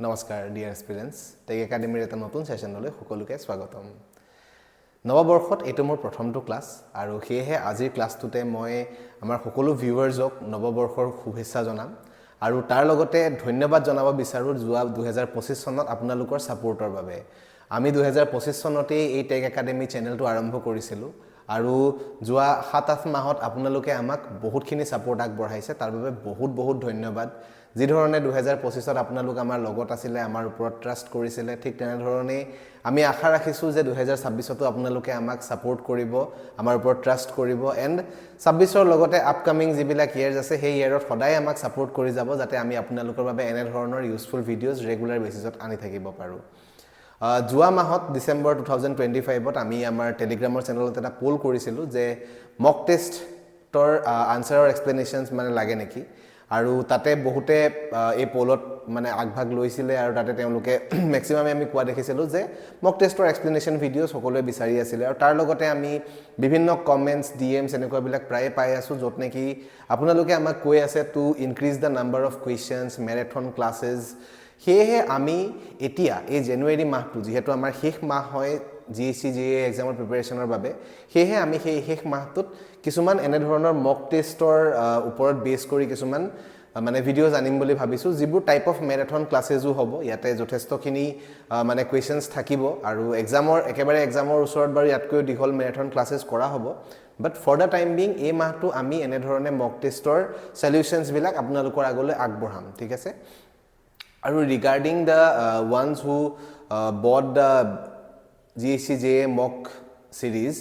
নমস্কাৰ dear এস্পিৰেন্টস tech একাডেমিৰ এটা নতুন সেশনলৈ সকলোকে স্বাগতম নৱবৰ্ষত এটো মোৰ প্ৰথমটো ক্লাস আৰু হেহে আজিৰ ক্লাসটোতে মই আমাৰ সকলো ভিউৱাৰ্ছক নৱবৰ্ষৰ শুভেচ্ছা জনাম আৰু তাৰ লগতে ধন্যবাদ জনাব বিচাৰো যোৱা 2025 চনত আপোনালোকৰ সাপোৰ্টৰ বাবে আমি 2025 চনতে এই টেক একাডেমি চেনেলটো আৰম্ভ কৰিছিলো আৰু যোৱা 7-8 মাহত আপোনালোকে আমাক বহুতখিনি সাপোৰ্ট আগবঢ়াইছে তাৰ বাবে বহুত ধন্যবাদ যি ধৰণে 2025ত আপোনালোক আমাৰ লগত আছিল আমাৰ ওপৰত ট্ৰাষ্ট কৰিছিল ঠিক তেনে ধৰণে আমি আশা ৰাখিছো যে 2026তো আপোনালোকে আমাক সাপোৰ্ট কৰিব আমাৰ ওপৰত ট্ৰাষ্ট কৰিব এন্ড 26ৰ লগতে আপকামিং যিবিলাক ইয়াৰ্স আছে সেই ইয়াৰত সদায় আমাক সাপোৰ্ট কৰি যাব যাতে আমি আপোনালোকৰ বাবে এনে ধৰণৰ ইউজফুল ভিডিওজ ৰেগুলাৰ বেচিছত আনি থাকিব পাৰো যোৱা মাহত ডিসেম্বৰ 2025ত আমি আমাৰ টেলিগ্ৰামৰ চেনেলত এটা পোল কৰিছিলো যে মক টেষ্টৰ আনসাৰৰ এক্সপ্লেনেশনছ মানে লাগে নেকি আৰু তাতে বহুতে এই পোলত মানে আগভাগ লৈছিলে আৰু তাতে তেওঁলোকে ম্যাক্সিমাম আমি কোৱা দেখিছিলো যে মক টেষ্টৰ এক্সপ্লেনেশন ভিডিও সকলোৱে বিচাৰি আছিল আৰু তাৰ লগতে আমি বিভিন্ন কমেন্টস ডিএমছ এনেকুৱা বিলাক প্ৰায় পাই আছো যত নেকি আপোনালোকে আমাক কৈ আছে to increase the number of questions marathon classes হেহে আমি এতিয়া এই জানুৱাৰী মাহটো যেহেতু আমাৰ শেষ মাহ হয় GHC JAA এক্সামৰ প্ৰিপাৰেচনৰ বাবে হেহে আমি সেই শেষ মাহটোত কিছুমান এনে ধৰণৰ মক টেষ্টৰ ওপৰত বেছ কৰি কিছুমান মানে ভিডিওজ আনিম বুলি ভাবিছো যিবোৰ টাইপ অফ মেৰাথন ক্লাसेসও হ'ব ইয়াতে যথেষ্টখিনি মানে কোৱেশ্চনছ থাকিব আৰু একেবাৰে এক্সামৰ ওচৰত বাৰু ইয়াতকৈ দীঘল মেৰাথন ক্লাसेস কৰা হ'ব বাট ফৰ দা টাইম বিং এই মাহটো আমি এনে ধৰণে মক টেষ্টৰ সলিউশনছ বিলাক আপোনালোকৰ আগলৈ আগবঢ়াম ঠিক আছে আৰু regarding the ones who bought the GHC JAA mock series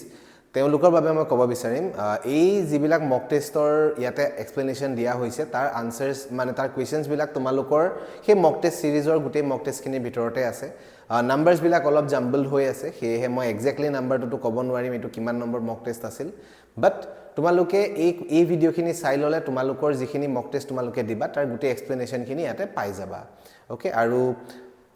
তেওঁলোকৰ বাবে মই ক'ব বিচাৰিম এই যিবিলাক মক টেষ্টৰ ইয়াতে এক্সপ্লেনেশন দিয়া হৈছে তাৰ আনসাৰছ মানে তাৰ কোৱেশ্চনছ বিলাক তোমালোকৰ সেই মক টেষ্ট সিৰিজৰ গুটেই মক টেষ্টখিনিৰ ভিতৰতে আছে নাম্বাৰছ বিলাক অলপ জাম্বল হৈ আছে হেহে মই এক্স্যাক্টলি নাম্বাৰটো ক'ব নোৱাৰিম এটো কিমান নম্বৰ মক টেষ্ট আছিল বাট তোমালোকে এই ভিডিওখিনি চাই ললে তোমালোকৰ যিখিনি মক টেষ্ট তোমালোকে দিবা তাৰ গুটেই এক্সপ্লেনেশনখিনি ইয়াতে পাই যাবা ওকে আৰু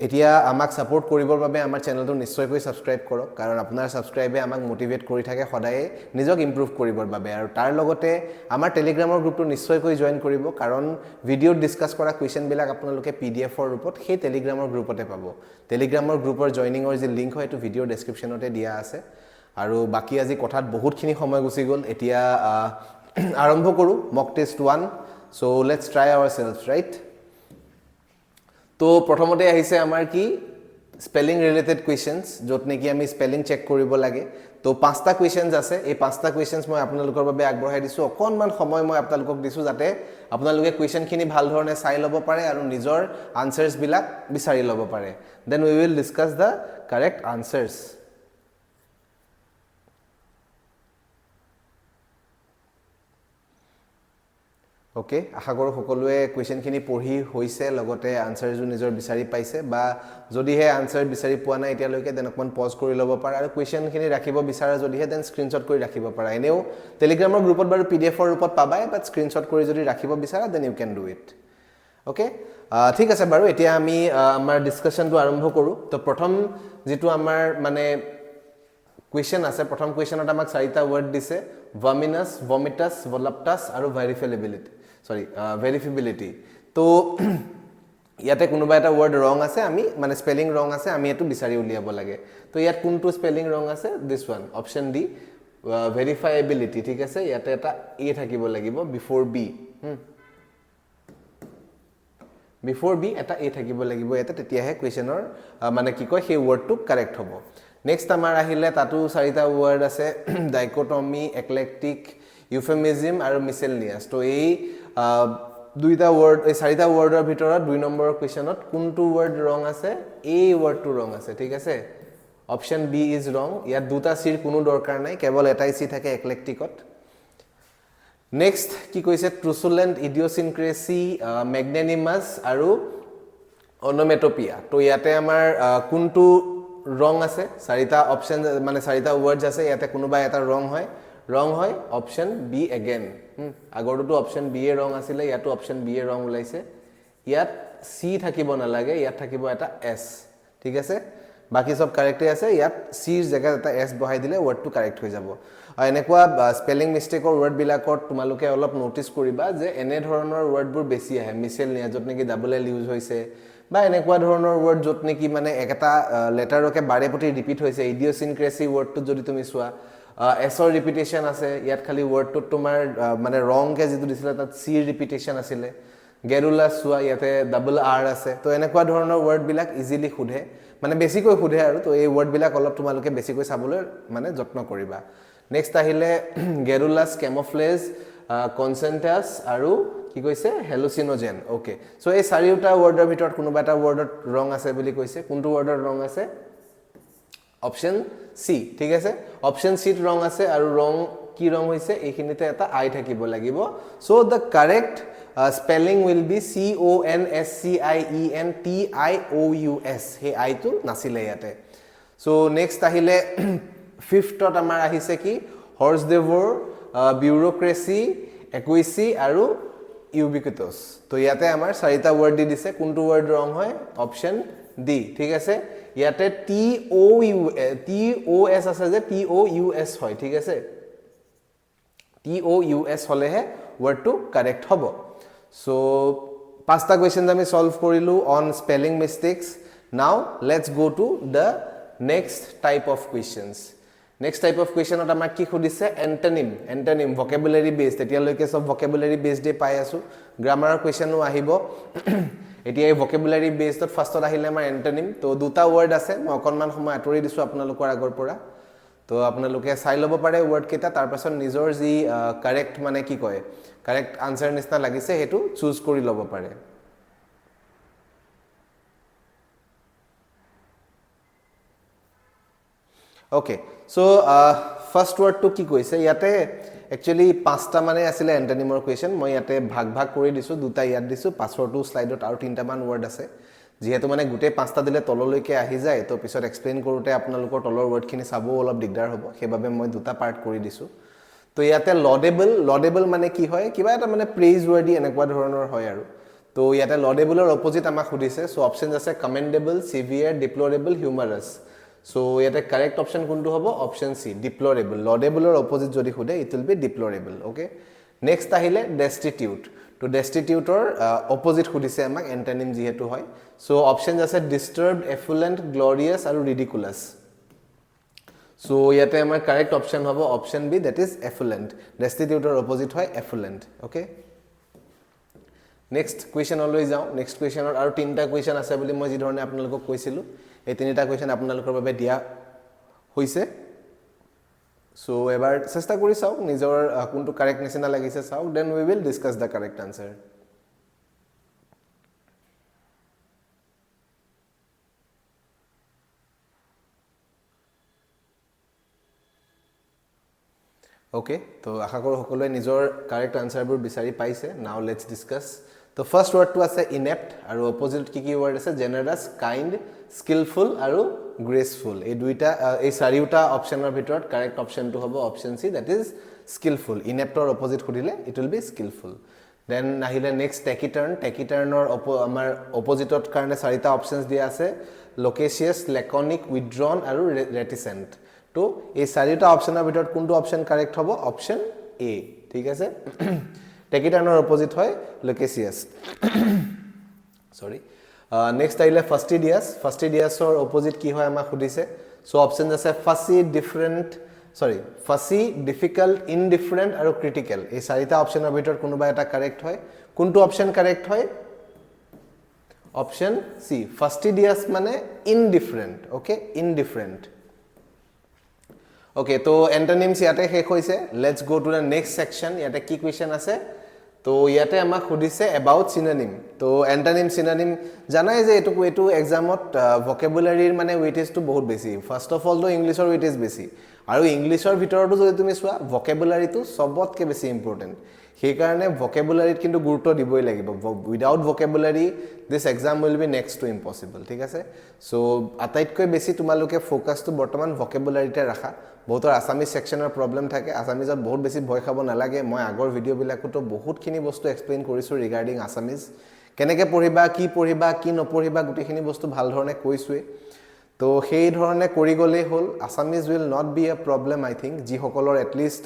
এতিয়া আমাক সাপোৰ্ট কৰিবৰ বাবে আমাৰ চেনেলটো নিশ্চয়কৈ সাবস্ক্ৰাইব কৰক কাৰণ আপোনাৰ সাবস্ক্ৰাইবে আমাক মোটিভেট কৰি থাকে সদায় নিজক ইমপ্ৰুভ কৰিবৰ বাবে আৰু তাৰ লগতে আমাৰ টেলিগ্ৰামৰ গ্ৰুপটো নিশ্চয়কৈ জয়েন কৰিব কাৰণ ভিডিওত ডিসকাস কৰা কোৱেশ্চন বিলাক আপোনালোকে পিডিএফৰ ৰূপত সেই টেলিগ্ৰামৰ গ্ৰুপতে পাব টেলিগ্ৰামৰ গ্ৰুপৰ জয়নিংৰ যি লিংক হয় এটো ভিডিও ডেসক্ৰিপচনতে দিয়া আছে আৰু বাকি আজি কথাত বহুতখিনি সময় গুছি গল এতিয়া আৰম্ভ কৰো mock test 1 so let's try ourselves right তো প্ৰথমতে আহিছে আমাৰ কি স্পেলিং ৰিলেটেড কোৱেশ্চনছ যত নেকি আমি স্পেলিং চেক কৰিব লাগে তো পাঁচটা কোৱেশ্চনছ আছে এই পাঁচটা কোৱেশ্চনছ মই আপোনালোকৰ বাবে আগবঢ়াই দিছো অকনমান সময় মই আপোনালোকক দিছো যাতে আপোনালোকে কোৱেশ্চনখিনি ভাল ধৰণে চাই ল'ব পাৰে আৰু নিজৰ আনসাৰছ বিলাক বিচাৰি ল'ব পাৰে then we will discuss the correct answers okay আশা কৰো সকলোৱে কোৱেশ্চনখিনি পঢ়ি হৈছে লগতে আনসাৰজু নিজৰ বিচাৰি পাইছে বা যদিহে আনসাৰ বিচাৰি পোৱা নাই এতিয়ালৈকে দেন অকমান পজ কৰি ল'ব পাৰে আৰু কোৱেশ্চনখিনি ৰাখিব বিচাৰা যদিহে দেন স্ক্ৰিনশ্বট কৰি ৰাখিব পাৰা এনেও টেলিগ্ৰামৰ গ্ৰুপত বাৰু পিডিএফৰ ৰূপত পাবাই বাট স্ক্ৰিনশ্বট কৰি যদি ৰাখিব বিচাৰা then you can do it okay ঠিক আছে বাৰু এতিয়া আমি আমাৰ ডিসকাশনটো আৰম্ভ কৰো তো প্ৰথম যেটো আমাৰ মানে কোৱেশ্চন আছে প্ৰথম কোৱেশ্চনত আমাক চাৰিটা ওয়াৰ্ড দিছে ভামিনাস ভমিটাস ভলাপ্টাস আৰু ভেৰিফিবিলিটি তো ইয়াতে কোনোবা এটা ওয়াৰ্ড ৰং আছে আমি মানে স্পেলিং ৰং আছে আমি এটো বিচাৰি উলিয়াব লাগে তো ইয়াত কোনটো স্পেলিং ৰং আছে দিস ওয়ান অপশন ডি ভেৰিফাইবিলিটি ঠিক আছে ইয়াতে এটা এ থাকিব লাগিব বিফোৰ বি বিফোৰ বি এটা এ থাকিব লাগিব ইয়াতে তেতিয়াহে কোৱেশ্চনৰ মানে কি কয় সেই ওয়াৰ্ডটো কাৰেক্ট হ'ব নেক্সট আমাৰ আহিলে তাতো চাৰিটা ওয়াৰ্ড আছে ডাইকটমি একলেক্টিক ইউফেমিজম আৰু মিসেলনিয়াস তো এই দুইটা ওয়াৰ্ড এই চাৰিটা ওয়াৰ্ডৰ ভিতৰত দুই নম্বৰৰ কোৱেশ্চনত কোনটো ওয়াৰ্ড ৰং আছে এই ওয়াৰ্ডটো ৰং আছে ঠিক আছে অপশন বি ইজ ৰং ইয়াত দুটা সিৰ কোনো দৰকাৰ নাই কেৱল এটাই সি থাকে একলেক্টিকত নেক্সট কি কৈছে ট্ৰুচুলেন্ট ইডিওসিনক্ৰেসি ম্যাগনানিমাস আৰু অনোমেটোপিয়া তো ইয়াতে আমাৰ কোনটো ৰং আছে চাৰিটা অপশন মানে চাৰিটা ওয়াৰ্ডছ আছে ইয়াতে কোনোবা এটা ৰং হয় অপশন বি এগেইন আগৰটো অপশন বি এ ৰং আছিল ইয়াতো অপশন বি এ ৰং ওলাইছে ইয়াত সি থাকিব না লাগে ইয়াত থাকিব এটা এস ঠিক আছে বাকি সব কাৰেক্টে আছে ইয়াত সিৰ জায়গাত এটা এস বহাই দিলে ওয়াৰ্ডটো কাৰেক্ট হৈ যাব আৰু এনেকুৱা স্পেলিং মিস্টেকৰ ওয়াৰ্ড বিলাকত তোমালোকে অলপ নোটিস কৰিবা যে এনে ধৰণৰ ওয়াৰ্ডবোৰ বেছি আহে মিসেলনিয়াস যত নেকি ডাবল এল ইউজ হৈছে বা এনেকুৱা ধৰণৰ ৱৰ্ড য'ত নেকি মানে একটা লেটাৰকে বাৰে প্ৰতি ৰিপিট হৈছে ইডিঅ'চিনক্ৰেসি ৱৰ্ডটো যদি তুমি চোৱা এছৰ ৰিপিটেশ্যন আছে ইয়াত খালি ৱৰ্ডটোত তোমাৰ মানে ৰংকে যিটো দিছিলে তাত চিৰ ৰিপিটেশ্যন আছিলে গেৰুলা চোৱা ইয়াতে ডাবল আৰ আছে তো এনেকুৱা ধৰণৰ ৱৰ্ডবিলাক ইজিলি সোধে মানে বেছিকৈ সোধে আৰু তো এই ৱৰ্ডবিলাক অলপ তোমালোকে বেছিকৈ চাবলৈ মানে যত্ন কৰিবা নেক্সট আহিলে গেৰুলাছ কেমোফ্লেজ কনচেন্টাছ আৰু কি কৈছে হেলুচিনোজেন ওকে সো এই চাৰিটা ৱৰ্ডৰ ভিতৰত কোনোবা এটা ৱৰ্ডত ৰং আছে বুলি কৈছে কোনটো ৱৰ্ডৰ ৰং আছে অপশন সি ঠিক আছে অপশন সিত ৰং আছে আৰু ৰং কি ৰং হৈছে এইখিনিতে এটা আই থাকিব লাগিব so the correct spelling will be CONSCIENTIOUS হে আইটো নাছিলে ইয়াতে সো নেক্সট আহিলে ফিফথত আমাৰ আহিছে কি হৰ্স দেভৰ বিউৰোক্ৰেসি একুইসি আৰু ইউবিকুইটাস তো ইয়াতে আমাৰ চাৰিটা ৱৰ্ড দি দিছে কোনটো ৱৰ্ড ৰং হয় অপশন ডি ঠিক আছে ইয়াতে TOUS আছে যে TOUS হয় ঠিক আছে TOUS হলেহে ৱৰ্ডটো কাৰেক্ট হ'ব So, pasta questions আমি solve কৰিলো on spelling mistakes. Now, let's go to the next type of questions. Next type of question ত আমাক কি খুদিছে antonym vocabulary based এতিয়ালৈকে সব vocabulary based পাই আছো grammar questionও আহিব এতিয়া এই vocabulary based ত ফাৰ্ষ্টত আহিলে আমাৰ antonym তো দুটা word আছে মই অকনমান সময় আতৰি দিছো আপোনালোকৰ আগৰ পৰা তো আপোনালোকে চাই লব পাৰে word কেটা তাৰ পাছত নিজৰ যি কাৰেক্ট মানে কি কয় কাৰেক্ট আনসাৰ নিচিনা লাগিছে হেতু চুজ কৰি লব পাৰে ওকে সো ফাৰ্স্ট ওয়াৰ্ড টু কি কৈছে ইয়াতে একচুয়ালি পাঁচটা মানে আছিল এন্টোনিমৰ কোৱেশ্চন মই ইয়াতে ভাগ কৰি দিছো দুটা ইয়াত দিছো পাছৰটো স্লাইডত আৰু তিনটা মান ওয়াৰ্ড আছে যেহেতু মানে গুটে পাঁচটা দিলে তললৈকে আহি যায় তো পিছত এক্সপ্লেইন কৰোতে আপোনালোকৰ তলৰ ওয়াৰ্ডখিনি চাবো অলপ দিগদাৰ হ'ব সেইবাবে মই দুটা পাৰ্ট কৰি দিছো তো ইয়াতে লডেবল মানে কি হয় কিবা এটা মানে প্ৰেইজ ওয়াৰ্ডি এনেকুৱা ধৰণৰ হয় আৰু তো ইয়াতে লডেবলৰ অপোজিট আমাক খুদিছে সো অপশনস আছে commendable severe deplorable humorous so ইয়াতে কাৰেক্ট অপশন কোনটো হ'ব অপশন সি ডিপ্লৰেবল লডেবলৰ অপোজিট যদি খুদে it will be deplorable okay next আহিলে ডেষ্টিটিউট তো ডেষ্টিটিউটৰ অপোজিট খুদিছে আমাক এন্টোনিম যেহেতু হয় সো অপশনস আছে ডিস্টাৰ্বড এফুলেন্ট গ্লোৰিয়াছ আৰু ৰিডিকুলাছ সো ইয়াতে আমাৰ কাৰেক্ট অপশন হ'ব option B that is affluent ডেষ্টিটিউটৰ অপোজিট হয় এফুলেন্ট ওকে নেক্সট কোৱেশ্চন লৈ যাও নেক্সট কোৱেশ্চনৰ আৰু তিনটা কোৱেশ্চন আছে বুলি মই যি ধৰণে আপোনালোকক কৈছিলো এই তিনিটা কোৱেশ্চন আপোনালোকৰ বাবে দিয়া হৈছে সো এবাৰ চেষ্টা কৰি চাওক নিজৰ কোনটো কাৰেক্ট নিচিনা লাগিছে চাওক then we will discuss the correct answer okay তো আশা কৰো সকলোৱে নিজৰ কাৰেক্ট আনসাৰবোৰ বিচাৰি পাইছে নাও লেটস ডিসকাস তো ফাৰ্স্ট ওয়াৰ্ডটো আছে ইনেপ্ট আৰু অপোজিট কি ওয়াৰ্ড আছে জেনাৰাস কাইন্ড স্কিলফুল আৰু গ্ৰেসফুল এই দুইটা এই চাৰিটা অপশনৰ ভিতৰত কাৰেক্ট অপশনটো হ'ব option C that is skillful ইনেপ্টৰ অপোজিট খুদিলে it will be skillful then আহিলে নেক্সট টেকিটাৰ্নৰ আমাৰ অপোজিটৰ কাৰণে চাৰিটা অপশনস দিয়া আছে লোকেশিয়াস লেকনিক উইথড্ৰন আৰু ৰেটিসেন্ট তো এই চাৰিটা অপশনৰ ভিতৰত কোনটো অপশন কাৰেক্ট হ'ব অপশন এ ঠিক আছে টেকিটাৰ্নৰ অপোজিট হয় লোকেশিয়াস সৰি নেক্সট আহিলে ফাস্টিডিয়াছৰ অপোজিট কি হয় আমাক খুদিছে সো অপশনস আছে ফাসি ডিফিকাল্ট ইনডিফাৰেন্ট আৰু ক্ৰিটিক্যাল এই চাৰিটা অপশনৰ ভিতৰত কোনোবা এটা কাৰেক্ট হয় কোনটো অপশন কাৰেক্ট হয় অপশন সি ফাস্টিডিয়াছ মানে ইনডিফাৰেন্ট ওকে ইনডিফাৰেন্ট ওকে তো এন্টোনিমস ইয়াতে শেষ হৈছে let's go to the next section ইয়াতে কি কোৱেশ্চন আছে তো ইয়াতে আমাক খুদিছে এবাউট সিনোনিম তো এন্টোনিম সিনোনিম জানাই যে এটো এক্সামত ভোকাবুলাৰিৰ মানে ওয়েটেজটো বহুত বেছি ফাৰ্স্ট অফ অল তো ইংলিশৰ ওয়েটেজ বেছি আৰু ইংলিশৰ ভিতৰতো যদি তুমি চোৱা ভোকাবুলাৰিটো সবতকে বেছি ইম্পৰ্টেন্ট সেই কাৰণে ভোকাবুলাৰিত কিন্তু গুৰুত্ব দিবই লাগিব without vocabulary this exam will be next to impossible ঠিক আছে সো আটাইতকৈ বেছি তোমালোকে ফোকাসটো বৰ্তমান ভোকাবুলাৰিতে ৰাখা বহুতৰ আসামিজ সেকশনৰ প্ৰবলেম থাকে আসামিজত বহুত বেছি ভয় খাব নালাগে মই আগৰ ভিডিও বিলাকতো বহুতখিনি বস্তু এক্সপ্লেইন কৰিছো ৰিগাৰ্ডিং আসামিজ কেনেকৈ পঢ়িবা কি নপঢ়িবা গুটেখিনি বস্তু ভাল ধৰণে কৈছোৱে তো সেই ধৰণে কৰি গলে হল Assamese will not be a problem I think যি সকলৰ এট লিষ্ট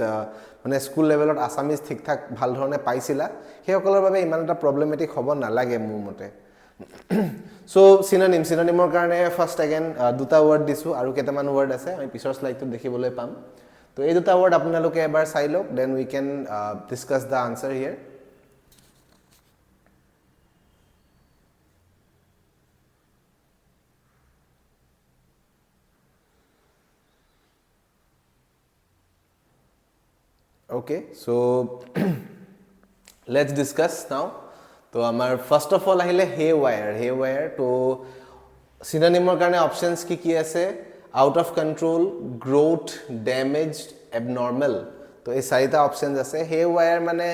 মানে স্কুল লেভেলত আসামিজ ঠিকঠাক ভাল ধৰণে পাইছিলা সেই সকলৰ বাবে ইমান এটা প্ৰবলেমেটিক হ'ব নালাগে মোৰ মতে So synonyমৰ কাৰণে ফাৰ্ষ্ট এগেইন দুটা ৱৰ্ড দিছো আৰু কেইটামান ৱৰ্ড আছে আমি পিছৰ স্লাইডটোত দেখিবলৈ পাম তো এই দুটা ৱৰ্ড আপোনালোকে এবাৰ চাই লওক then we can discuss the answer here Okay, so let's discuss now. So our first of all ahile haywire to synonymer karone options ki ase out of control, growth, damaged, abnormal. So ei sarita options ase haywire mane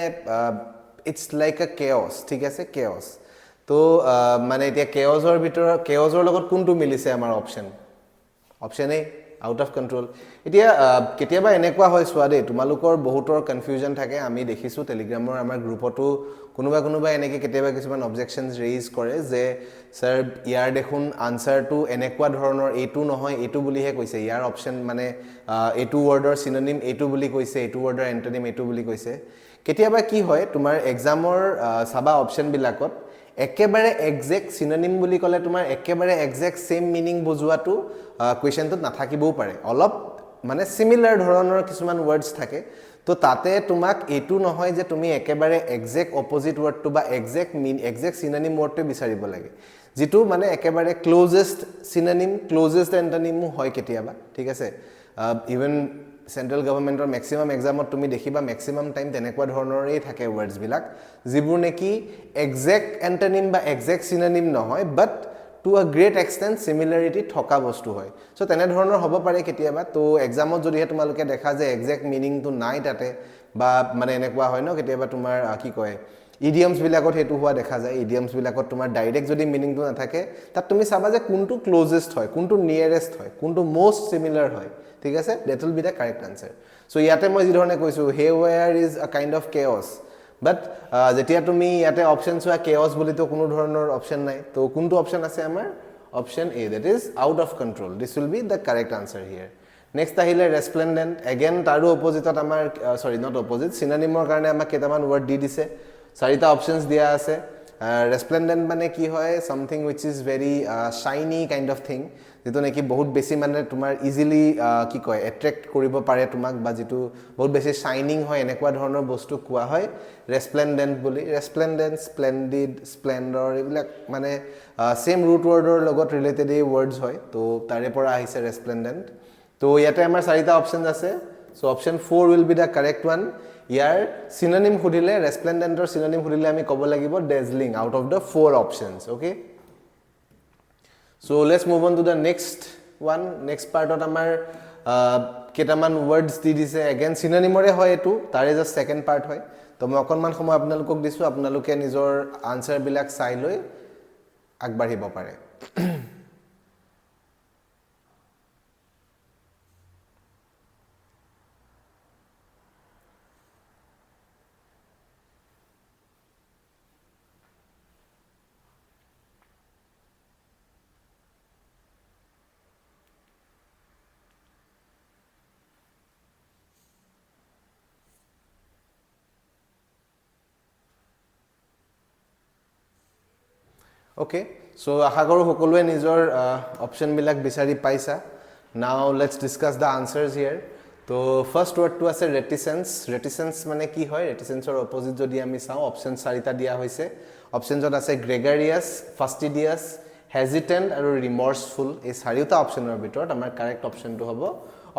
it's like a chaos, thik ase chaos. To mane etia chaos or bitor chaos or logot kuntu milise amar option A out of control এতিয়া কেতিয়াবা এনেকুৱা হয় সোৱাদে তোমালোকৰ বহুতৰ confusion থাকে আমি দেখিছো টেলিগ্ৰামৰ আমাৰ গ্ৰুপটো কোনোবা এনেকে কেতিয়াবা কিছুমান অবজেকশনস ৰেইজ কৰে যে স্যাৰ ইয়াৰ দেখুন আনসাৰটো এনেকুৱা ধৰণৰ এটো নহয় এটো বুলিহে কৈছে ইয়াৰ অপচন মানে এটো ৱৰ্ডৰ সিনোনিম এটো বুলি কৈছে এটো ৱৰ্ডৰ এন্টোনিম এটো বুলি কৈছে কেতিয়াবা কি হয় তোমাৰ এক্সামৰ সাবা অপচন বিলাকত একেবাৰে এক্সাক্ট সিনোনিম বুলি কলে তোমাৰ একেবাৰে এক্সাক্ট সেম মিনিং বুজুৱাটো কোৱেশ্চনটোত নাথাকিবও পাৰে অলপ মানে সিমিলাৰ ধৰণৰ কিছুমান ওয়াৰ্ডস থাকে তো তাতে তোমাক এটো নহয় যে তুমি একেবাৰে এক্সাক্ট অপোজিট ওয়াৰ্ডটো বা এক্সাক্ট সিনোনিম ওয়াৰ্ডটো বিচাৰিব লাগে যেটো মানে একেবাৰে ক্লোজেস্ট সিনোনিম ক্লোজেস্ট এন্টোনিম হয় কেতিয়াবা ঠিক আছে ইভেন সেন্ট্ৰাল গভৰ্নমেন্টৰ ম্যাক্সিমাম এক্সামত তুমি দেখিবা ম্যাক্সিমাম টাইম তেনেকুৱা ধৰণৰেই থাকে ওয়াৰ্ডস বিলাক যিবোৰ নেকি এক্সাক্ট এন্টোনিম বা এক্সাক্ট সিনোনিম নহয় বাট to a great extent similarity থকা বস্তু হয় সো তেনে ধৰণৰ হ'ব পাৰে কেতিয়াবা তো এক্সামত যদি তোমালোকে দেখা যে এক্সাক্ট মিনিং তো নাই তাতে বা মানে এনেকুৱা হয় ন কেতিয়াবা তোমাৰ কি কয় idioms বিলাকত হেতু হোৱা দেখা যায় idioms বিলাকত তোমাৰ ডাইৰেক্ট যদি মিনিং তো নাথাকে তাত তুমি চাবা যে কোনটো ক্লোজেস্ট হয় কোনটো নিয়াৰেষ্ট হয় কোনটো মোস্ট সিমিলাৰ হয় ঠিক আছে that will be the correct answer so ইয়াতে মই যি ধৰণে কৈছো haywire is a kind of chaos but যেতিয়া তুমি ইয়াতে অপশন সোয়া chaos বুলি তো কোনো ধৰণৰ অপশন নাই তো কোনটো অপশন আছে আমাৰ option A that is out of control this will be the correct answer here next আহিলে resplendent again তাৰো অপোজিটত আমাৰ sorry not opposite synonymৰ কাৰণে আমাক কেইটামান ওয়াৰ্ড দি দিছে চাৰিটা অপশনস দিয়া আছে resplendent মানে কি হয় something which is very shiny kind of thing যেটো নেকি বহুত বেছি মানে তোমাৰ ইজিলি কি কয় অ্যাট্ৰাক্ট কৰিব পাৰে তোমাক বা যেটো বহুত বেছি শাইনিং হয় এনেকুৱা ধৰণৰ বস্তু কোৱা হয় resplendent বুলি resplendent splendid splendor এইবিলাক মানে সেম ৰুট ৱৰ্ডৰ লগত ৰিলেটেড এই ওয়াৰ্ডস হয় তো তাৰে পৰা আহিছে resplendent তো ইয়াতে আমাৰ চাৰিটা অপশনস আছে so option 4 will be the correct one ইয়াৰ সিনোনিম খুদিলে resplendentৰ সিনোনিম খুদিলে আমি ক'ব লাগিব dazzling out of the 4 options okay so let's move on to the next one next part of our কেটামান words দি দিছে again synonymৰে হয় এটো তাৰে জাস্ট সেকেন্ড পাৰ্ট হয় তো মই অকনমান সময় আপোনালোকক দিছো আপোনালোকে নিজৰ আনসাৰ বিলাক চাই লৈ আগবাঢ়িব পাৰে Okay, so আশা কৰো সকলোৱে নিজৰ অপশন বিলাক বিচাৰি পাইছা now let's discuss the answers here তো ফাৰ্স্ট ওয়াৰ্ডটো আছে reticence মানে কি হয় reticence-ৰ অপোজিট যদি আমি চাও অপশন চাৰিটা দিয়া হৈছে অপশনছত আছে gregarious fastidious hesitant আৰু remorseful এই চাৰিটা অপশনৰ ভিতৰত আমাৰ কাৰেক্ট অপশনটো হ'ব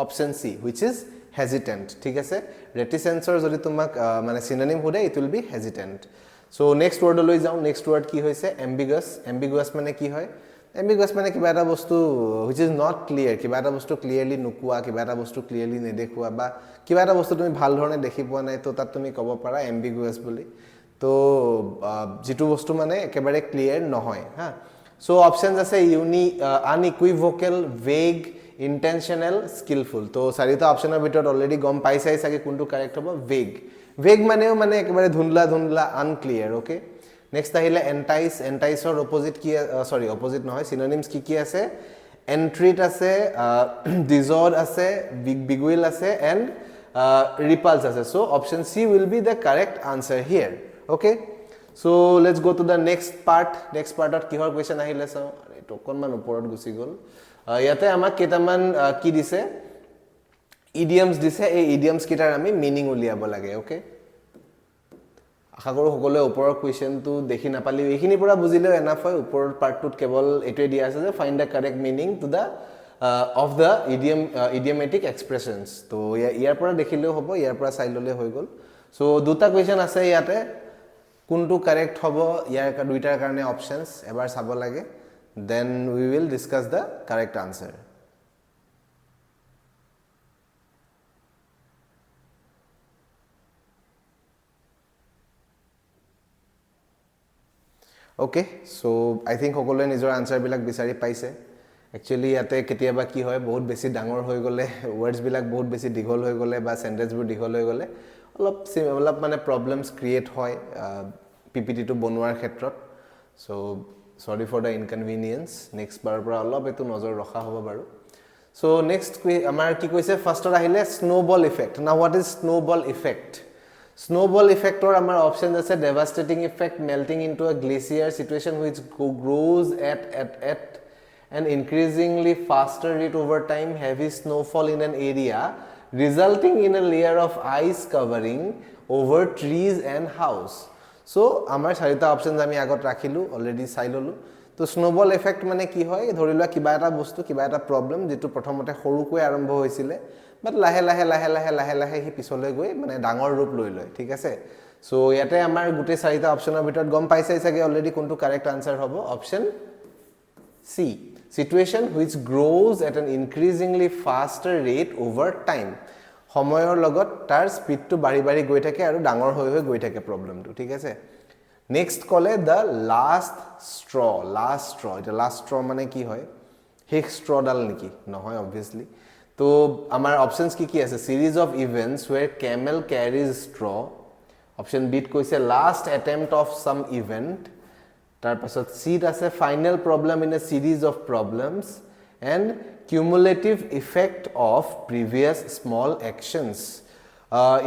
option C which is hesitant ঠিক আছে reticence-ৰ যদি তোমাক মানে synonym hude it will be hesitant so next word লৈ যাও next word কি হৈছে ambiguous মানে কি হয় ambiguous মানে কিবা এটা বস্তু which is not clear কিবা এটা বস্তু ক্লিয়াৰলি নুকুয়া কিবা এটা বস্তু ক্লিয়াৰলি নেদেখুৱা বা কিবা এটা বস্তু তুমি ভাল ধৰণে দেখি পোৱা নাই তো তাত তুমি ক'ব পাৰা ambiguous বুলি তো যেটো বস্তু মানে একেবাৰে ক্লিয়াৰ নহয় হা so options আছে unequivocal vague intentional skillful তো চাৰিটা অপশনৰ ভিতৰত অলৰেডি গম পাইছাই চাগে কোনটো কাৰেক্ট হ'ব vague মানেও মানে একেবাৰে ধুনলা unclear okay next আহিলে enticeৰ অপোজিট কি সৰি অপোজিট নহয় synonyms কি আছে entreat আছে dissolve আছে beguile আছে and repulse আছে so option C will be the correct answer here okay So let's go to the next part. Next part at kihor question ahile sao eto konman uporot gusi gol yate amak ketaman ki dise idioms dise ei idioms kitar ami meaning uliabo lage okay আশা কৰো সকলোৱে ওপৰৰ কোৱেশ্চনটো দেখি নাপালি এইখিনি পৰা বুজিলেও enough হয় ওপৰৰ পাৰ্টটোত কেৱল এটোৱে দিয়া আছে যে find da correct meaning to the of the idiomatic expressions তো ইয়াৰ পৰা দেখিলেও হ'ব ইয়াৰ পৰা চাই ললে হৈ গল সো দুটা কোৱেশ্চন আছে ইয়াতে কোনটো কাৰেক্ট হ'ব ইয়াৰ দুইটাৰ কাৰণে অপচনস এবাৰ চাব লাগে then we will discuss the correct answer okay so I think সকলোৱে নিজৰ আনসাৰ বিলাক বিচাৰি পাইছে actually ইয়াতে কেতিয়াবা কি হয় বহুত বেছি ডাঙৰ হৈ গলে words বিলাক বহুত বেছি দীঘল হৈ গলে বা sentence বোৰ দীঘল হৈ গলে অলপ মানে problems create হয় PPT টো বনোৱাৰ ক্ষেত্ৰত so sorry for the inconvenience next বাৰৰ পৰা অলপ এটো নজৰ ৰখা হ'ব বাৰু so next আমাৰ কি কৈছে ফাৰ্ষ্টৰ আহিলে snowball effect now what is snowball effect snowball effect or our options আছে devastating effect melting into a glacier situation which grows at an increasingly faster rate over time heavy snowfall in an area resulting in a layer of ice covering over trees and house so আমাৰ চাৰিটা options আমি আগত ৰাখিলো already চাই ললো তো snowball effect মানে কি হয় ধৰিলোৱা কিবা এটা বস্তু কিবা এটা প্ৰবলেম যেটো প্ৰথমতে সৰুকৈ আৰম্ভ হৈছিলে বাট লাহে লাহে হি পিছলৈ গৈ মানে ডাঙৰ ৰূপ লৈ লয় ঠিক আছে সো ইয়াতে আমাৰ গুটে চাৰিটা অপচনৰ ভিতৰত গম পাইছাই চাগে অলৰেডি কোনটো কাৰেক্ট আনসাৰ হ'ব option C situation which grows at an increasingly faster rate over time সময়ৰ লগত তাৰ স্পিডটো বাঢ়ি বাঢ়ি গৈ থাকে আৰু ডাঙৰ হৈ গৈ থাকে প্ৰবলেমটো ঠিক আছে নেক্সট কলে the last straw এটা last straw মানে কি হয় শেষ straw ডাল নেকি নহয় obviously তো আমাৰ অপশনস কি আছে series of events where camel carries straw option b ত কৈছে last attempt of some event তাৰ পাছত c ত আছে final problem in a series of problems and cumulative effect of previous small actions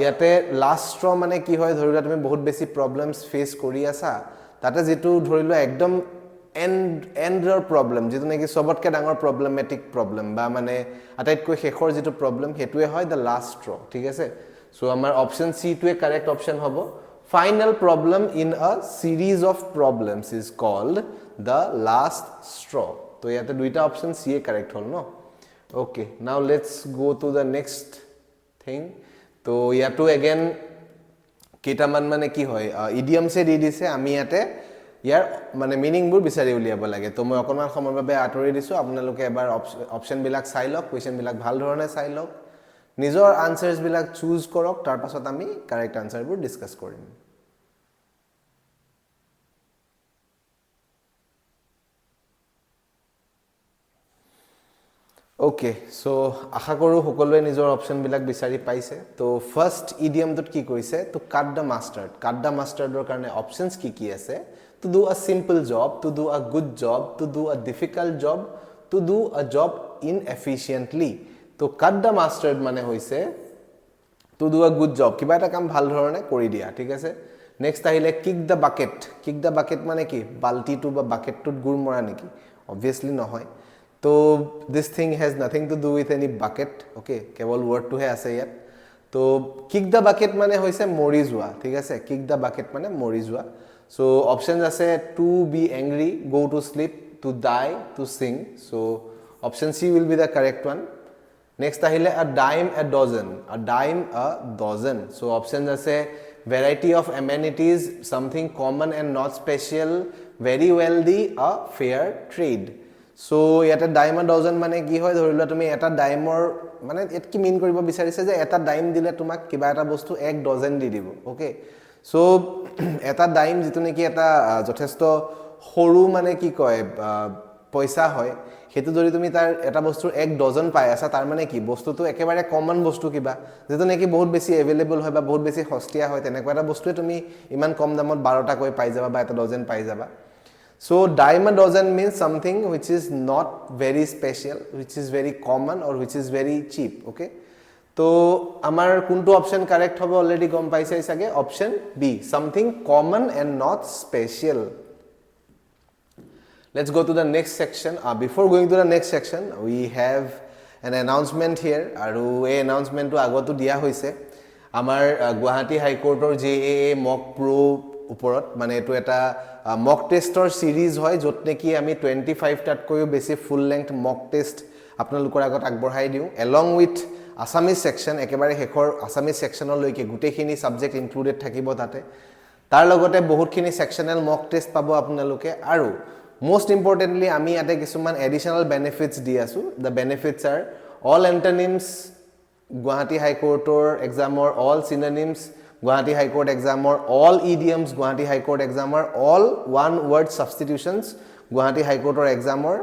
ইয়াতে last straw মানে কি হয় ধৰিলা তুমি বহুত বেছি problems face কৰি আছা তাতে যেটো ধৰিলো একদম এন্ডৰ প্ৰবলেম যেটো নেকি সবতকে ডাঙৰ প্ৰবলেমেটিক প্ৰবলেম বা মানে আটাইতকৈ শেষৰ যেটো প্ৰবলেম হেতুৱে হয় the last straw ঠিক আছে সো আমাৰ অপচন সি টোৱে কাৰেক্ট অপচন হ'ব final problem in a series of problems is called the last straw তো ইয়াতে দুইটা অপচন সি এ কাৰেক্ট হল ন okay now let's go to the next thing তো ইয়াতো again কেটামান মানে কি হয় idioms এ দি দিছে আমি ইয়াতে ইয়াৰ মানে মিনিং বোৰ বিচাৰি উলিয়াব লাগে তো মই অকমান সময়ৰ বাবে আঁতৰি দিছো আপোনালোকে এবাৰ অপচন বিলাক চাই লওক কোৱেশ্চন বিলাক ভাল ধৰণে চাই লওক নিজৰ আনসাৰস বিলাক চুজ কৰক তাৰ পাছত আমি কাৰেক্ট আনসাৰ বোৰ ডিসকাস কৰিম Okay, so আশা কৰো সকলোৱে নিজৰ অপচন বিলাক বিচাৰি পাইছে তো ফাৰ্স্ট ইডিয়ম টোত কি কৈছে তো কাট দা মাষ্টাৰ্ডৰ কাৰণে অপচনস কি আছে to do a simple job to do a good job to do a difficult job to do a job inefficiently তো কাট দা মাষ্টাৰ্ড মানে হৈছে to do a good job কিবা এটা কাম ভাল ধৰণে কৰি দিয়া ঠিক আছে নেক্সট আহিলে কিক দা বাকেট মানে কি বালটিটো বা বাকেটটোত গুৰ মৰা নেকি obviously নহয় তো this thing has nothing to do with any bucket okay কেৱল word টো হে আছে ইয়াত তো kick the bucket মানে হৈছে মৰি যোৱা ঠিক আছে kick the bucket মানে মৰি যোৱা so options আছে to be angry go to sleep to die to sing so option c will be the correct one next আহিলে a dime a dozen so options আছে variety of amenities something common and not special very wealthy a fair trade so এটা dime a dozen মানে কি হয় ধৰিলা তুমি এটা ডাইমৰ মানে এত কি মিন কৰিব বিচাৰিছে যে এটা ডাইম দিলে তোমাক কিবা এটা বস্তু এক ডজন দি দিব ওকে so এটা ডাইম যেটো নেকি এটা যথেষ্ট সৰু মানে কি কয় পইচা হয় হেতু যদি তুমি তাৰ এটা বস্তুৰ এক ডজন পাই আছা তাৰ মানে কি বস্তুটো একেবাৰে কমন বস্তু কিবা যেটো নেকি বহুত বেছি अवेलेबल হয় বা বহুত বেছি সস্তীয়া হয় তেনেকুৱা এটা বস্তুৱে তুমি ইমান কম দামত 12টা কৈ পাই যাবা বা এটা ডজন পাই যাবা so dime a dozen means something which is not very special which is very common or which is very cheap okay তো আমাৰ কোনটো অপশন কাৰেক্ট হ'ব অলৰেডি গম পাইছে চাগে option B something common and not special. Let's go to the next section. Before going to the next section, we have an announcement here. আৰু এই announcement আগতো দিয়া হৈছে আমাৰ গুৱাহাটী হাইকোৰ্টৰ JAA mock pro ওপৰত মানে এটো এটা mock tester series হয় যত নেকি আমি 25 টাতকৈও বেছি ফুল লেংথ mock test আপোনালোকৰ আগত আগবঢ়াই দিও along with Assamese section একেবাৰে হেকৰ Assamese sectionৰ লৈকে গুটেখিনি সাবজেক্ট ইনক্লুডেড থাকিব তাতে তাৰ লগতে বহুতখিনি সেকশনাল mock test পাব আপোনালোকে আৰু most importantly আমি ইয়াতে কিছুমান additional benefits দি আছো the benefits are all antonyms Gauhati High Court or exam or all synonyms Gauhati High Court exam or all idioms Gauhati High Court exam or all one word substitutions Gauhati High Court or exam or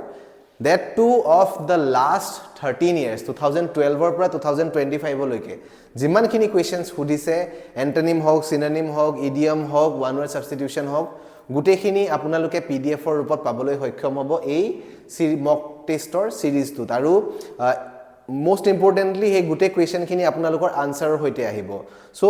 that too of the last 13 years 2012 or 2025 loike jiman khini questions hudise antonym hok synonym hok idiom hok one word substitution hok gute khini apunaluke pdf or rupot paboloi hoikhom hobo ei mock tester series tu aru most importantly he gute question khini apunalukor answer hoite ahibo so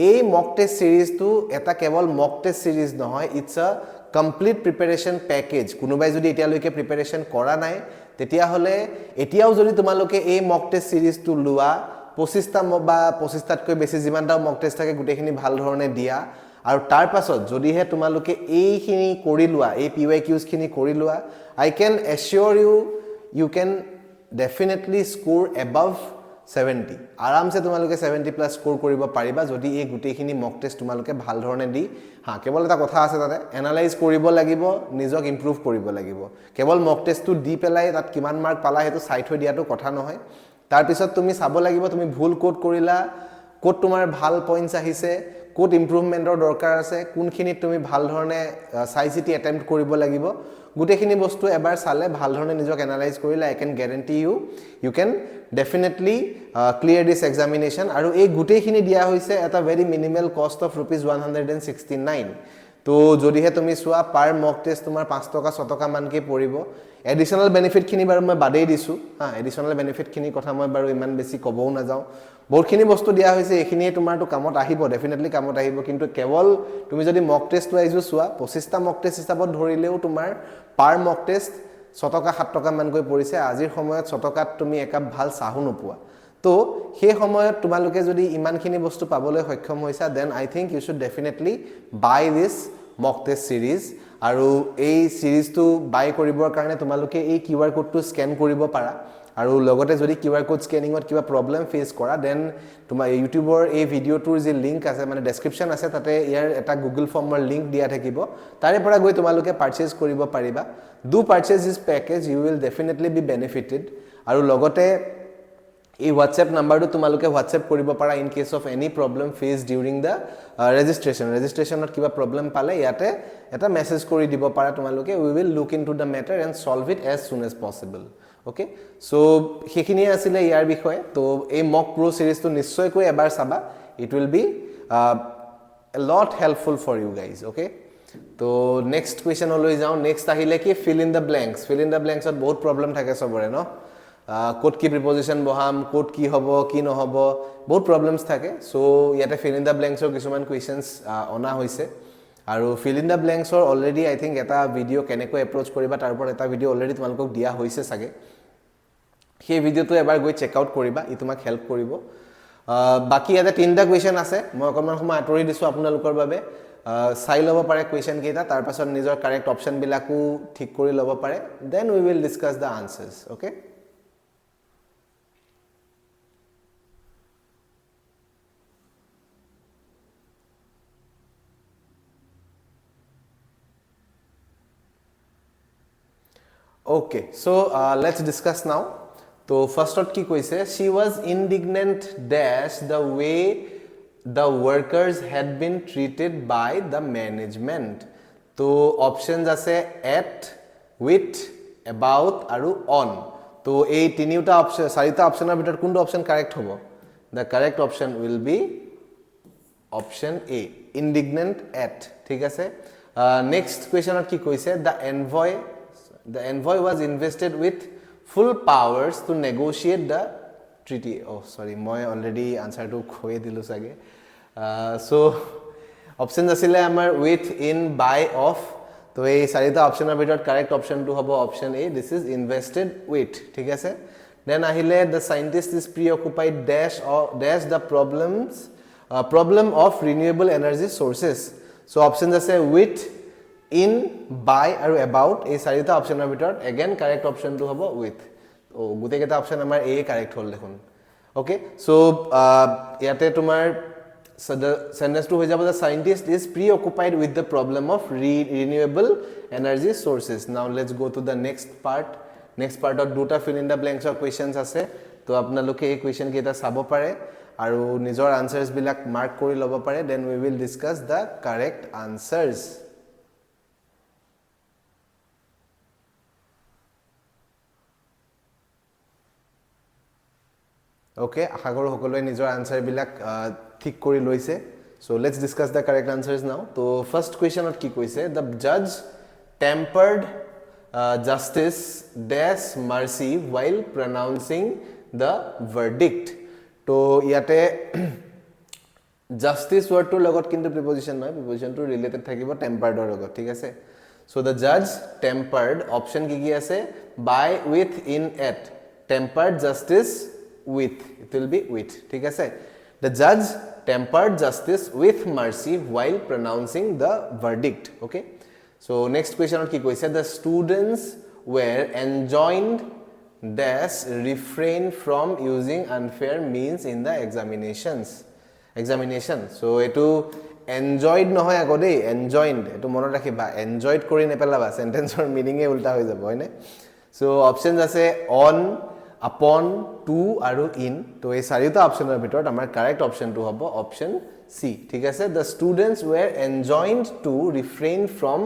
ei mock test series tu eta kebol mock test series nohoy it's a complete preparation package kunubai jodi etia loike preparation kora nai tetia hole etiaও jodi তোমালোকে এই mock test series tu lua 25 টা বা 25 টাতকৈ বেছি জিমানটা mock test থাকে গুটেখিনি ভাল ধৰণে দিয়া আৰু তাৰ পাছত যদি হে তোমালোকে এইখিনি কৰি লোৱা এই PYQs খিনি কৰি লোৱা I can assure you you can definitely score above 70 आराम से তোমালোকে 70 প্লাস স্কোর কৰিব পাৰিবা যদি এই গুটেখিনি মক টেস্ট তোমালোকে ভাল ধৰণে দি হা কেৱল এটা কথা আছে তাতে এনালাইজ কৰিব লাগিব নিজক ইমপ্ৰুভ কৰিব লাগিব কেৱল মক টেস্টটো দি পেলাই তাত কিমান মাৰ্ক পালা হেতু সাইড হৈ দিয়াটো কথা নহয় তাৰ পিছত তুমি চাব লাগিব তুমি ভুল কোড কৰিলা কোড তোমাৰ ভাল পইণ্টস আহিছে কোড ইমপ্ৰুভমেন্টৰ দৰকাৰ আছে কোনখিনি তুমি ভাল ধৰণে সাইচিটি অ্যাটেম্প্ট কৰিব লাগিব গুটেখিনি বস্তু এবাৰ চালে ভাল ধৰণে নিজক এনালাইজ কৰিলে I can guarantee you can definitely clear this examination আৰু এই গুটেখিনি দিয়া হৈছে এটা very minimal cost of ₹169 তো যদিহে তুমি সোৱা পাৰ মক টেস্ট তোমাৰ 5 টকা 6 টকা মানকে পৰিব এডিশনাল বেনিফিট খিনি বাৰু মই বাদেই দিছো হা এডিশনাল বেনিফিট খিনি কথা মই বাৰু ইমান বেছি কবও না যাও বহুতখিনি বস্তু দিয়া হৈছে এখিনিয়ে তোমাৰটো কামত আহিব ডেফিনেটলি কামত আহিব কিন্তু কেৱল তুমি যদি মক টেস্ট ওয়াইজো সোৱা 25 টা মক টেস্ট হিচাপত ধৰিলেও তোমাৰ পাৰ মক টেস্ট 6 টকা 7 টকা মানকৈ পৰিছে আজিৰ সময়ত 6 টকাত তুমি একাপ ভাল চাহু নোপোৱা তো সেই সময়ত তোমালোকে যদি ইমানখিনি বস্তু পাবলৈ সক্ষম হৈছা then I think you should definitely buy this mock test series আৰু এই সিৰিজটো বাই কৰিবৰ কাৰণে তোমালোকে এই QR কোডটো স্ক্যান কৰিব পাৰা আৰু লগতে যদি QR কোড স্ক্যানিংত কিবা প্ৰবলেম ফেস কৰা দেন তোমাৰ ইউটিউবৰ এই ভিডিওটোৰ যে লিংক আছে মানে ডেসক্ৰিপচন আছে তাতে ইয়াৰ এটা গুগল ফৰ্মৰ লিংক দিয়া থাকিব তাৰে পৰা গৈ তোমালোকে পাৰচেজ কৰিব পাৰিবা do purchase this package you will definitely be benefited আৰু লগতে এই WhatsApp নাম্বাৰটো তোমালোকে WhatsApp কৰিব পাৰা in case of any problem face during the ৰেজিষ্ট্ৰেচনত কিবা প্ৰবলেম পালে ইয়াতে এটা মেসেজ কৰি দিব পাৰা তোমালোকে we will look into the matter and solve it as soon as possible okay so হেখিনি আছিল ইয়াৰ বিষয় তো এই মক প্ৰো সিৰিজটো নিশ্চয়কৈ এবাৰ চাবা it will B a lot helpful for you guys okay তো নেক্সট কোৱেশ্চন লৈ যাও নেক্সট আহিলে কি fill in the blanks ত বহুত প্ৰবলেম থাকে সবৰে ন কোড কি প্ৰিপজিশন বহাম কোড কি হ'ব কি নহব বহুত প্ৰবলেমছ থাকে সো ইয়াতে fill in the blanks ৰ কিছুমান কোৱেশ্চনছ অনা হৈছে আৰু fill in the blanks ৰ অলৰেডি I think এটা ভিডিও কেনেকৈ এপ্ৰোচ কৰিবা তাৰ ওপৰত এটা ভিডিও অলৰেডি তোমালোকক দিয়া হৈছে সাগে সেই ভিডিওটো এবাৰ গৈ চেক আউট কৰিবা ই তোমাক হেল্প কৰিব বাকি ইয়াতে তিনটা কোৱেশ্চন আছে মই অকমান সময় আতৰি দিছো আপোনালোকৰ বাবে চাই লব পাৰে কোৱেশ্চন কেইটা তাৰ পাছত নিজৰ কাৰেক্ট অপচন বিলাকো ঠিক কৰি লব পাৰে then we will discuss the answers okay Okay, so let's discuss now. So first what ki koise she was indignant dash the way the workers had been treated by the management. So options ase at, with, about aru on. So ei tiniuta option sarita optioner bitor kunto option correct hobo? The correct option will be option A, indignant at. Thik ase next question ki koise the envoy was invested with full powers to negotiate the treaty oh sorry মই already আনসাৰটো খয়ে দিলো সাগে so options asile amar with in by of তো এই চাৰিটা অপচনৰ ভিতৰত correct অপচনটো হ'ব option A this is invested with ঠিক আছে দেন আহিলে the scientist is preoccupied dash the problem of renewable energy sources so options আছে with in by আৰু about এই চাৰিটা অপচনৰ ভিতৰত again কাৰেক্ট অপচনটো হ'ব with ও গুটে কেটা অপচন আমাৰ এ কাৰেক্ট হ'ল দেখোন ওকে সো ইয়াতে তোমাৰ So the sentence to the scientist is preoccupied with the problem of renewable energy sources. Now let's go to the next part. Next part of duta fill in the blanks or questions ase. To apnaloke ei question keita sabo pare aru nijor answers bilak mark kori lobo pare then we will discuss the correct answers. Okay, আশা কৰো সকলোৱে নিজৰ answer বিলাক ঠিক কৰি লৈছে so let's discuss the correct answers now to first question ot ki koise the judge tempered justice dash mercy while pronouncing the verdict to yate justice word to logot kintu preposition noy preposition to related thakibo tempered or logot thik ase so the judge tempered option ki ase by with in at tempered justice with it will be with thik ase the judge tempered justice with mercy while pronouncing the verdict okay so next question ki koise the students were enjoined dash refrain from using unfair means in the examination so etu enjoyed নহয় আগode enjoined etu মনত ৰাখিবা enjoyed কৰি নেপেলাবা sentence or meaning e উল্টা হৈ যাব হয়নে so options আছে on upon to aru in to ei sarita optioner bhitor amar correct option to hobo option c thik ase the students were enjoined to refrain from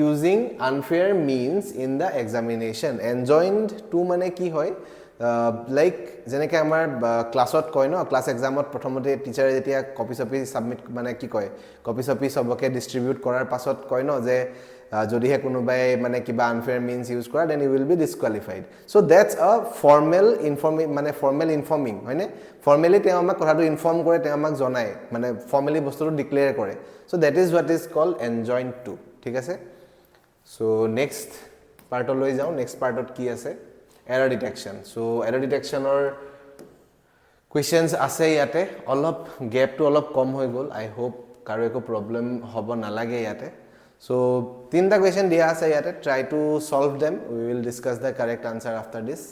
using unfair means in the examination enjoined to mane ki hoy like jeneke amar class ot koy no class exam ot prothomote teacher jetia copy submit mane ki koy copy soboke distribute korar pasot koy no je jodi he kunubai mane kiba unfair means use kora then you will be disqualified so that's a formal informing hoine formally te amak kothatu inform kore te amak jonai mane formally bostu declare kore so that is what is called enjoined to thik ase so next part loi jao next part ot ki ase error detection so error detection or questions ase yate olop gap to olop kom hoy gol I hope karo eko problem hobo na lage yate so tinta question dia ase yate try to solve them we will discuss the correct answer after this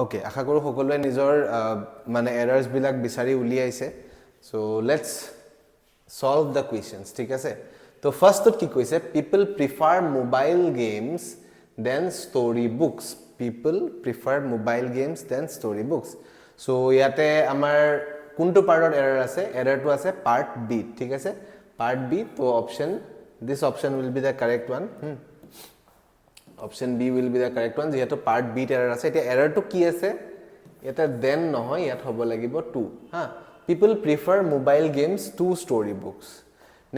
okay আশা কৰো সকলোৱে নিজৰ মানে errors বিলাক বিচাৰি উলি আইছে so let's solve the questions ঠিক আছে তো first ot ki koise people prefer mobile games than story books people prefer mobile games than story books so yate amar kuntu part ot error ase error to ase part b ঠিক আছে part b to this option will be the correct one option b will be the correct one jehetu part b error ase eta error to ki ase eta then nohoy yat hobo lagibo to ha people prefer mobile games to story books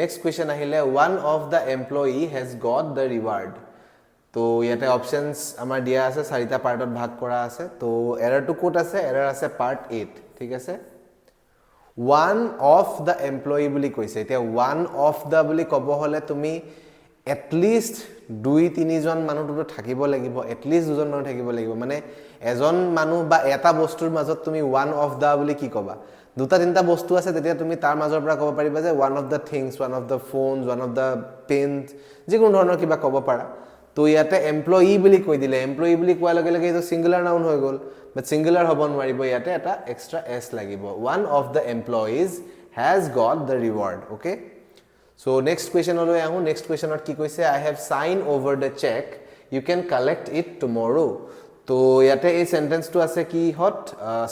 next question ahile one of the employee has got the reward to yate options amar dia ase sarita part ot bhag kora ase to error to kot ase error ase part 8 thik ase one of the employee buli koise eta one of the buli kobo hole tumi at least 2-3 জন মানুহ তো থাকিব লাগিব at least দুজন মানুহ থাকিব লাগিব মানে এজন মানুহ বা এটা বস্তুৰ মাজত তুমি one of the বুলি কি কবা দুটা তিনটা বস্তু আছে তেতিয়া তুমি তাৰ মাজৰ পৰা কব পাৰিবা যে one of the things one of the phones one of the pens যিকোনো ধৰণৰ কিবা কব পাৰা তো ইয়াতে এমপ্লয়ি বুলি কৈ দিলে এমপ্লয়ি বুলি কোৱা লগে লগে এটো সিঙ্গুলাৰ নাউন হৈ গল বাট সিঙ্গুলাৰ হ'ব নোৱাৰিব ইয়াতে এটা এক্সট্ৰা s লাগিব one of the employees has got the reward okay so next question holo ahu next question ot ki koise I have signed over the check you can collect it tomorrow to yate ei sentence to ase ki hot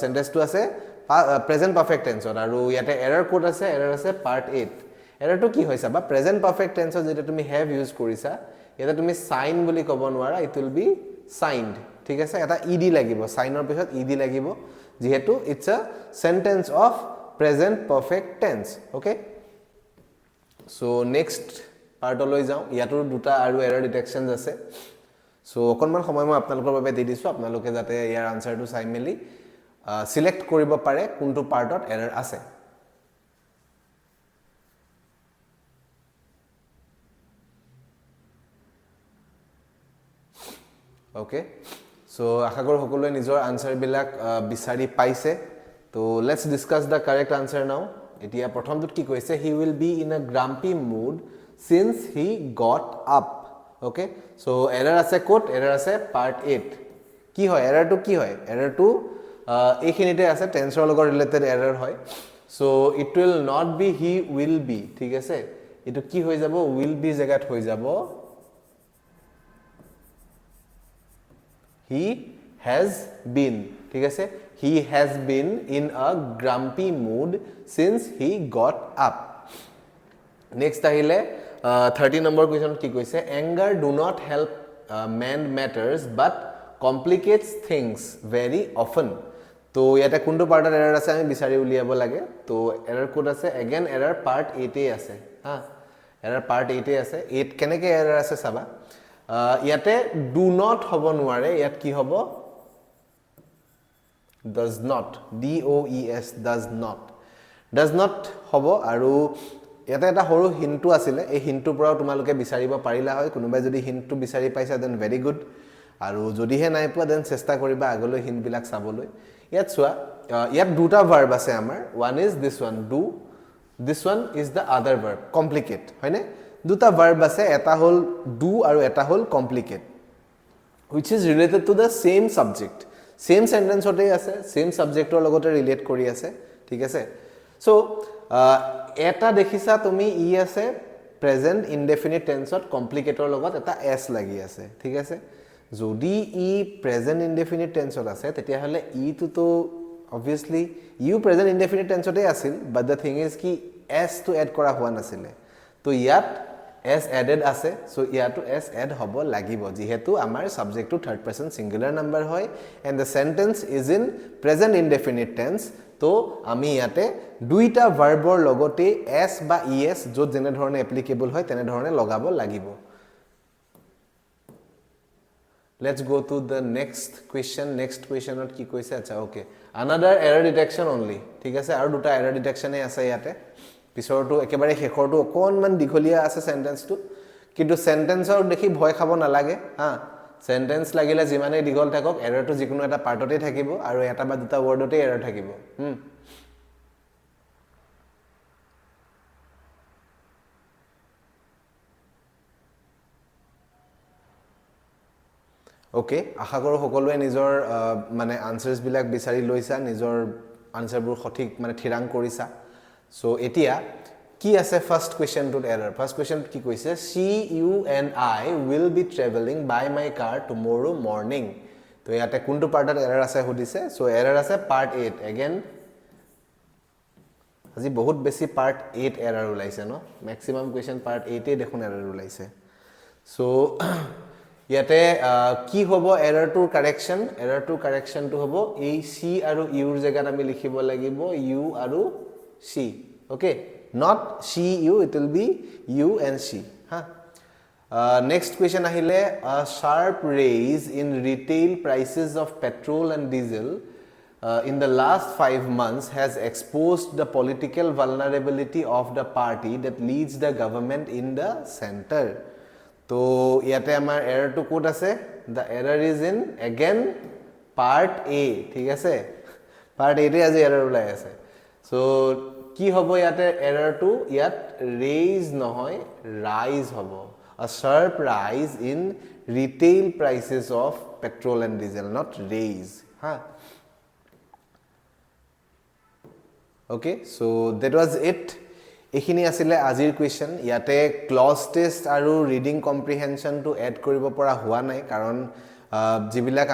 sentence to ase present perfect tense aru yate error code ase error ase part 8 error to ki hoisa ba present perfect tense jeta tumi have use korisa eta tumi sign boli kobo nwara it will be signed ঠিক আছে এটা ed লাগিব সাইনৰ পিছত ed লাগিব যেহেতু it's a sentence of present perfect tense okay so next part লৈ যাও ইয়াতো দুটা আৰু এৰৰ ডিটেকশনস আছে so অকনমান সময় মই আপোনালোকৰ বাবে দি দিছো আপোনালোকে যাতে ইয়াৰ আনসাৰটো চাই মেলি সিলেক্ট কৰিব পাৰে কোনটো পাৰ্টত এৰৰ আছে okay so আশা কৰো সকলোৱে নিজৰ আনসাৰ বিলাক বিচাৰি পাইছে তো let's discuss the correct answer now এতিয়া প্ৰথমটো কি কৈছে he will be in a grumpy mood since he got up okay so error আছে কোট error আছে part 8 কি হয় error টো কি হয় error টো এইখিনিতে আছে টেন্সৰ লগত ৰিলেটেড error হয় so it will not be he will be ঠিক আছে এটো কি হৈ যাব will be জায়গাত হৈ যাব he has been ঠিক আছে he has been in a grumpy mood since he got up next আহিলে 30 number question কি কৈছে anger do not help mend matters but complicates things very often তো ইয়াতে কোনটো পাৰ্টৰ এৰৰ আছে আমি বিচাৰি উলিয়াব লাগে তো এৰৰ কোড আছে again error part 8 এ আছে হা error part 8 এ আছে 8 কেনেকে এৰৰ আছে চাবা ইয়াতে do not হ'ব নোৱাৰে ইয়াত কি হ'ব does not does not হ'ব আৰু ইয়াতে এটা সৰু হিন্টু আছিলে এই হিন্টুৰ পৰাও তোমালোকে বিচাৰিব পাৰিলা হয় কোনোবাই যদি হিন্টু বিচাৰি পাইছা দেন ভেৰি গুড আৰু যদিহে নাই পোৱা দেন চেষ্টা কৰিবা আগলৈ হিন্ট বিলাক চাবলৈ ইয়াত চোৱা ইয়াত দুটা ভাৰ্ব আছে আমাৰ one is this one do this one is the other verb complicate হয়নে দুটা ভার্ব আছে এটা হল do আৰু এটা হল complicate which is related to the same subject same sentence ওতে আছে same subjectৰ লগতে ৰিলেট কৰি আছে ঠিক আছে so এটা দেখিছা তুমি ই আছে present indefinite tenseত complicateৰ লগত এটা s লাগি আছে ঠিক আছে যদি ই present indefinite tenseত আছে তেতিয়া হলে ই তো obviously you present indefinite tenseতে আছিল but the thing is কি s to add কৰা হোৱা নাছিলে তো ইয়াত s added আছে so ইয়াতো s add হ'ব লাগিব যেহেতু আমাৰ subject to third person singular number হয় and the sentence is in present indefinite tense তো আমি ইয়াতে দুইটা ভাৰ্বৰ লগতে s বা es যত যেনে ধৰণে এপ্লিকেবল হয় তেনে ধৰণে লগাব লাগিব let's go to the next question ত কি কৈছে আচ্ছা okay another error detection only ঠিক আছে আৰু দুটা error detection এ আছে ইয়াতে পিছৰটো একেবাৰে শেষৰটো অকনমান দিঘলীয়া আছে সেন্টেন্সটো কিন্তু সেন্টেন্সৰ দেখি ভয় খাব নালাগে হা সেন্টেন্স লাগিলে যিমানে দিঘল থাকক এৰৰটো যিকোনো এটা পাৰ্টতে থাকিব আৰু এটা বা দুটা ওয়াৰ্ডতে এৰৰ থাকিব ওকে আশা কৰো সকলোৱে নিজৰ মানে আনসাৰস বিলাক বিচাৰি লৈছা নিজৰ আনসাৰবোৰ সঠিক মানে থিৰাং কৰিছা সো এতিয়া কি আছে ফার্স্ট কোয়েশ্চন টু এরর ফার্স্ট কোয়েশ্চন কি কৈছে she you and I will be traveling by my car tomorrow morning তো ইয়াতে কোনটো পাৰ্টত এরর আছে হদিছে সো এরর আছে পার্ট 8 अगेन আজি বহুত বেছি পার্ট 8 এরর ওলাইছে ন ম্যাক্সিমাম কোয়েশ্চন পার্ট 8 এ দেখুন এরর ওলাইছে সো ইয়াতে কি হ'ব এরর টু কারেকশন টু হ'ব এই সি আৰু ইউৰ জায়গাত আমি লিখিব লাগিব ইউ আৰু সি okay not she you it will be you and she next question ahile a sharp rise in retail prices of petrol and diesel in the last 5 months has exposed the political vulnerability of the party that leads the government in the center to yate amar error to code ase the error is in again part a thik ase part a te aji error ulai ase so কি হ'ব ইয়াতে error two ইয়াত raise নহয় রাইজ হ'ব a sharp rise in retail prices of petrol and diesel not raise okay so that was it এখিনি আসিলে আজিৰ question ইয়াতে ক্লজ টেষ্ট আৰু ৰিডিং কম্প্ৰিহেনশন টু এড কৰিব পৰা হোৱা নাই কাৰণ জিবিলাক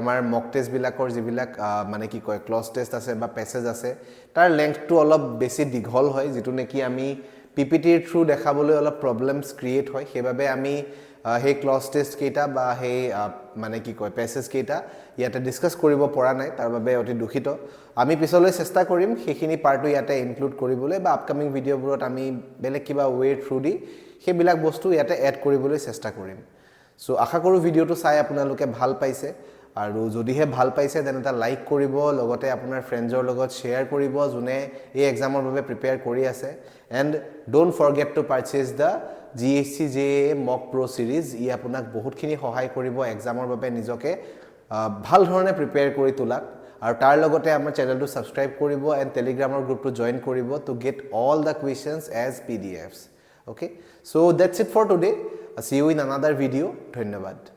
আমাৰ মক টেষ্ট বিলাকৰ জিবিলাক মানে কি কয় ক্লজ টেষ্ট আছে বা প্যাসেজ আছে তাৰ লেংথটো অলপ বেছি দীঘল হয় যেটো নেকি আমি পিপিটিৰ থ্ৰু দেখাবলৈ অলপ প্ৰবলেমছ ক্ৰিয়েট হয় সেইবাবে আমি সেই ক্লজ টেষ্ট কেইটা বা সেই মানে কি কয় পেছেজ কেইটা ইয়াতে ডিসকাস কৰিব পৰা নাই তাৰ বাবে অতি দুখিত আমি পিছলৈ চেষ্টা কৰিম সেইখিনি পাৰ্টটো ইয়াতে ইনক্লুড কৰিবলৈ বা আপকামিং ভিডিঅ'বোৰত আমি বেলেগ কিবা ৱে থ্ৰু দি সেইবিলাক বস্তু ইয়াতে এড কৰিবলৈ চেষ্টা কৰিম সো আশা কৰো ভিডিঅ'টো চাই আপোনালোকে ভাল পাইছে আৰু যদিহে ভাল পাইছে দেন এটা লাইক কৰিব লগতে আপোনাৰ ফ্ৰেণ্ডৰ লগত শ্বেয়াৰ কৰিব যোনে এই এক্সামৰ বাবে প্ৰিপেয়াৰ কৰি আছে and don't forget to purchase the GHC JAA Mock Pro Series ই আপোনাক বহুতখিনি সহায় কৰিব এক্সামৰ বাবে নিজকে ভাল ধৰণে প্ৰিপেয়াৰ কৰি তোলাত আৰু তাৰ লগতে আমাৰ চেনেলটো সাবস্ক্ৰাইব কৰিব এণ্ড টেলিগ্ৰামৰ গ্ৰুপটো জয়েন কৰিব to get all the questions as PDFs okay so that's it for today see you in another video ধন্যবাদ